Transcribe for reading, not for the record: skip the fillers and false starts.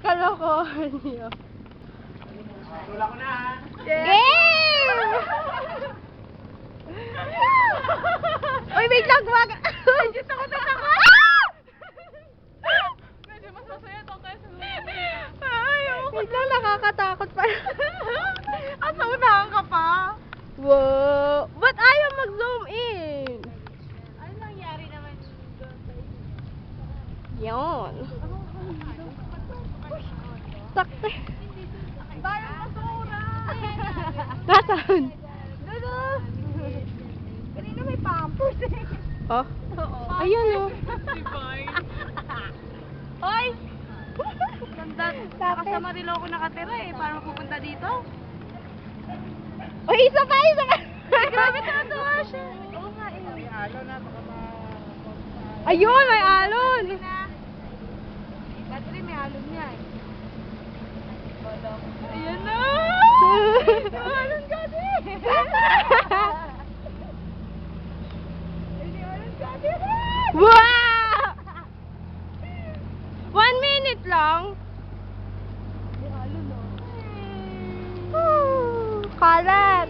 Kalokohan niyo. Tula ko na ha. Game! Uy, wait lang, wag! Medyo takot na takot! Medyo mas masaya to kaya sa Wait lang, nakakatakot pa. Asa unahan ka pa? Wow! Ba't ayaw mag-zoom in? Ano nangyari naman doon sa Yun. Sakte. Bayo basura! Nasaan? Dudu! Kanina may pampers eh. Oh? Ayun oh. Divine. Hoy! Ganda. Baka sa Marilao ko nakatira eh. Para mapupunta dito. Uy, isa pa, isa pa! Grabe natuwa siya. Oo nga eh. May alo na, baka Ayun, may alon! Dati rin may alon niya eh. Ayan na! Alon ka din! Alon ka din! Wow! 1 minute lang. May alon oh. Kalat.